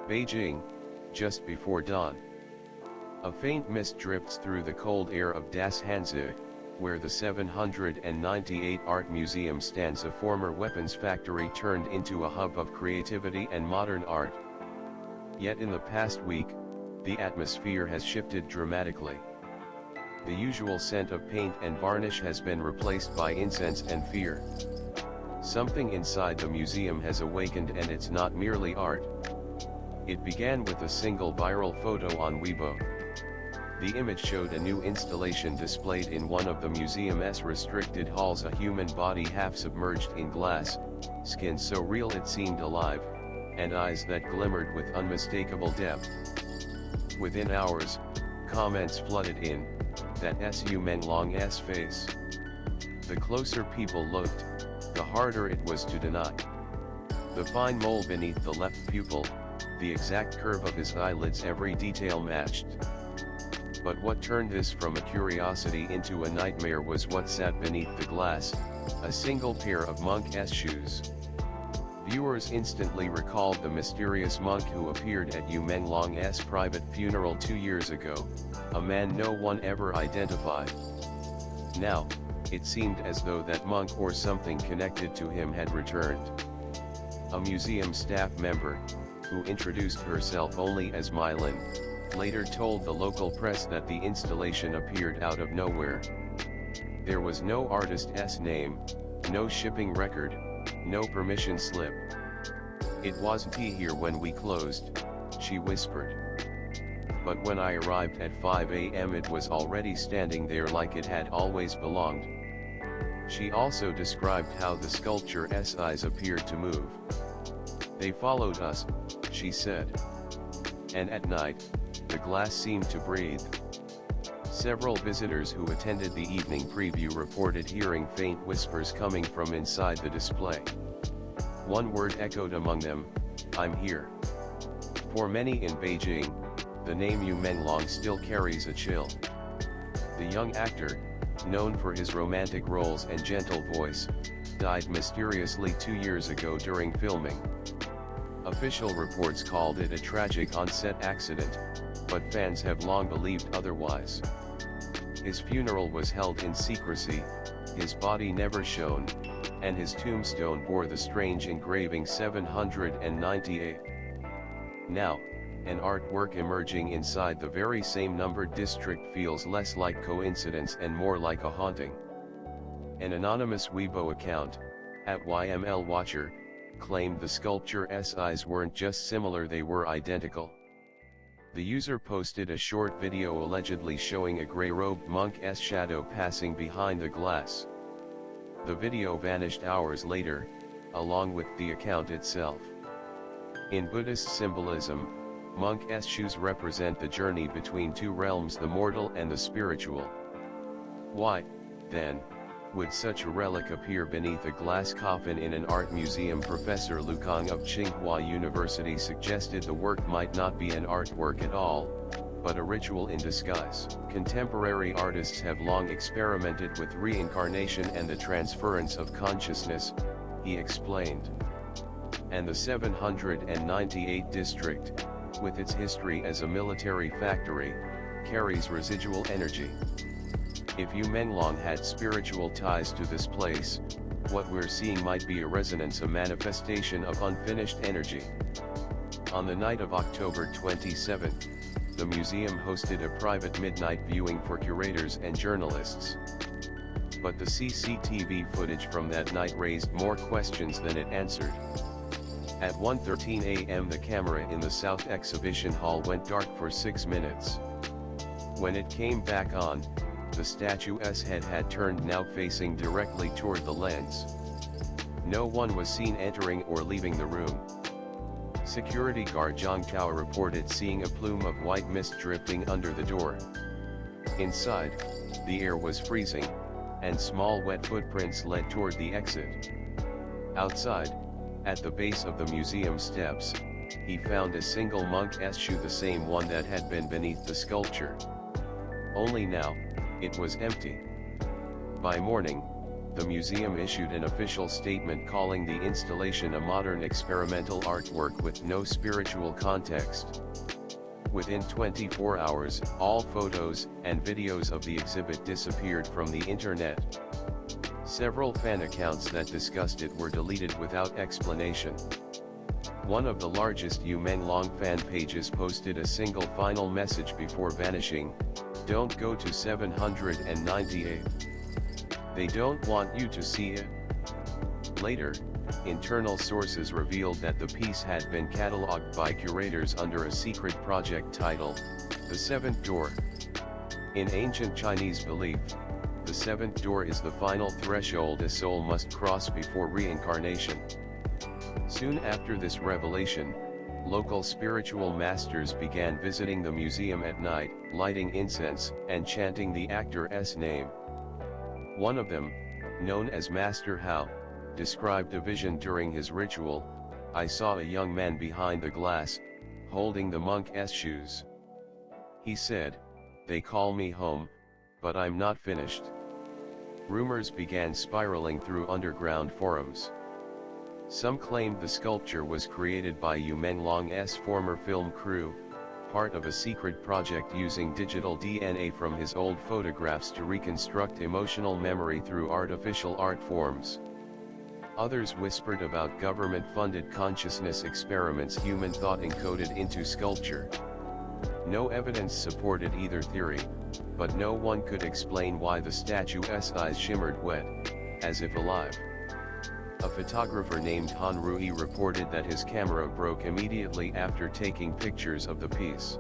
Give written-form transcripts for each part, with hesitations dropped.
Beijing, just before dawn. A faint mist drifts through the cold air of Das Hanze, where the 798 Art Museum stands, a former weapons factory turned into a hub of creativity and modern art. Yet in the past week, the atmosphere has shifted dramatically. The usual scent of paint and varnish has been replaced by incense and fear. Something inside the museum has awakened, and it's not merely art. It began with a single viral photo on Weibo. The image showed a new installation displayed in one of the museum's restricted halls, a human body half submerged in glass, skin so real it seemed alive, and eyes that glimmered with unmistakable depth. Within hours, comments flooded in, "That's Yu Menglong's face." The closer people looked, the harder it was to deny. The fine mole beneath the left pupil, the exact curve of his eyelids, every detail matched. But what turned this from a curiosity into a nightmare was what sat beneath the glass, a single pair of monk's shoes. Viewers instantly recalled the mysterious monk who appeared at Yu Menglong's private funeral 2 years ago, a man no one ever identified. Now, it seemed as though that monk or something connected to him had returned. A museum staff member, who introduced herself only as Mylin, later told the local press that the installation appeared out of nowhere. There was no artist's name, no shipping record, no permission slip. "It wasn't here when we closed," she whispered. "But when I arrived at 5 a.m. it was already standing there like it had always belonged." She also described how the sculpture's eyes appeared to move. "They followed us," she said. "And at night, the glass seemed to breathe." Several visitors who attended the evening preview reported hearing faint whispers coming from inside the display. One word echoed among them: "I'm here." For many in Beijing, the name Yu Menglong still carries a chill. The young actor, known for his romantic roles and gentle voice, died mysteriously 2 years ago during filming. Official reports called it a tragic on-set accident, but fans have long believed otherwise. His funeral was held in secrecy, his body never shown, and his tombstone bore the strange engraving 798. Now, an artwork emerging inside the very same numbered district feels less like coincidence and more like a haunting. An anonymous Weibo account, @YMLWatcher, claimed the sculpture's eyes weren't just similar, they were identical. The user posted a short video allegedly showing a gray-robed monk's shadow passing behind the glass. The video vanished hours later, along with the account itself. In Buddhist symbolism, monk's shoes represent the journey between two realms, the mortal and the spiritual. Why, then, would such a relic appear beneath a glass coffin in an art museum? Professor Lu Kang of Tsinghua University suggested the work might not be an artwork at all, but a ritual in disguise. Contemporary artists have long experimented with reincarnation and the transference of consciousness, he explained. And the 798 district, with its history as a military factory, carries residual energy. If Yu Menglong had spiritual ties to this place, what we're seeing might be a resonance, a manifestation of unfinished energy. On the night of October 27, the museum hosted a private midnight viewing for curators and journalists. But the CCTV footage from that night raised more questions than it answered. At 1:13 a.m. the camera in the South Exhibition Hall went dark for 6 minutes. When it came back on, the statue's head had turned, now facing directly toward the lens. No one was seen entering or leaving the room. Security guard Zhang Tao reported seeing a plume of white mist drifting under the door. Inside, the air was freezing, and small wet footprints led toward the exit. Outside, at the base of the museum steps, he found a single monk's shoe, the same one that had been beneath the sculpture. Only now, it was empty. By morning, the museum issued an official statement calling the installation a modern experimental artwork with no spiritual context. Within 24 hours, all photos and videos of the exhibit disappeared from the internet. Several fan accounts that discussed it were deleted without explanation. One of the largest Yu Menglong fan pages posted a single final message before vanishing: "Don't go to 798. They don't want you to see it." Later, internal sources revealed that the piece had been catalogued by curators under a secret project title, The Seventh Door. In ancient Chinese belief, the seventh door is the final threshold a soul must cross before reincarnation. Soon after this revelation, local spiritual masters began visiting the museum at night, lighting incense, and chanting the actor's name. One of them, known as Master Hao, described a vision during his ritual: "I saw a young man behind the glass, holding the monk's shoes. He said, 'They call me home, but I'm not finished.'" Rumors began spiraling through underground forums. Some claimed the sculpture was created by Yu Menglong's former film crew, part of a secret project using digital DNA from his old photographs to reconstruct emotional memory through artificial art forms. Others whispered about government-funded consciousness experiments human thought encoded into sculpture. No evidence supported either theory, but no one could explain why the statue's eyes shimmered wet, as if alive. A photographer named Han Rui reported that his camera broke immediately after taking pictures of the piece.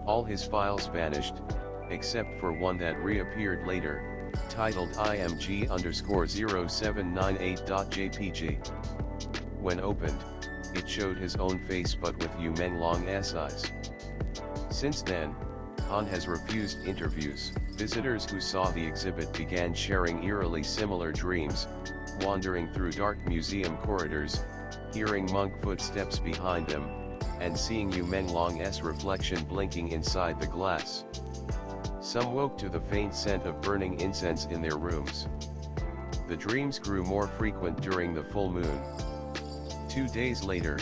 All his files vanished, except for one that reappeared later, titled img_0798.jpg. When opened, it showed his own face but with Yu Menglong's eyes. Since then, Han has refused interviews. Visitors who saw the exhibit began sharing eerily similar dreams, wandering through dark museum corridors, hearing monk footsteps behind them, and seeing Yu Menglong's reflection blinking inside the glass. Some woke to the faint scent of burning incense in their rooms. The dreams grew more frequent during the full moon. 2 days later,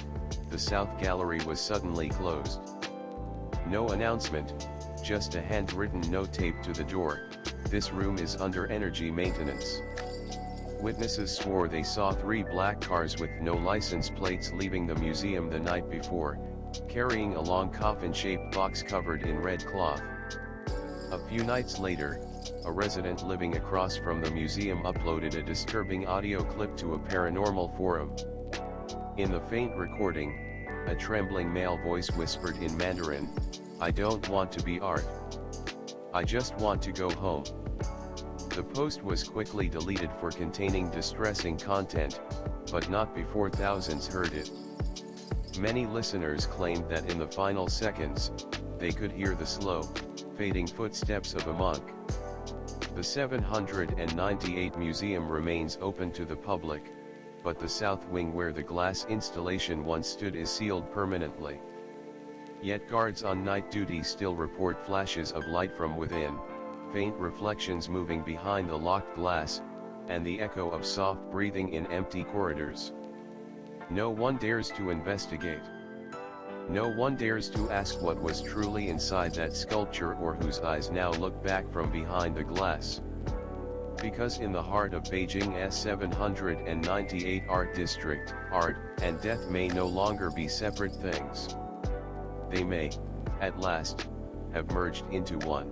the South Gallery was suddenly closed. No announcement, just a handwritten note taped to the door: "This room is under energy maintenance." Witnesses swore they saw 3 black cars with no license plates leaving the museum the night before, carrying a long coffin-shaped box covered in red cloth. A few nights later, a resident living across from the museum uploaded a disturbing audio clip to a paranormal forum. In the faint recording, a trembling male voice whispered in Mandarin, "I don't want to be art. I just want to go home." The post was quickly deleted for containing distressing content, but not before thousands heard it. Many listeners claimed that in the final seconds, they could hear the slow, fading footsteps of a monk. The 798 museum remains open to the public, but the south wing where the glass installation once stood is sealed permanently. Yet guards on night duty still report flashes of light from within, faint reflections moving behind the locked glass, and the echo of soft breathing in empty corridors. No one dares to investigate. No one dares to ask what was truly inside that sculpture or whose eyes now look back from behind the glass. Because in the heart of Beijing's 798 art district, art and death may no longer be separate things. They may, at last, have merged into one.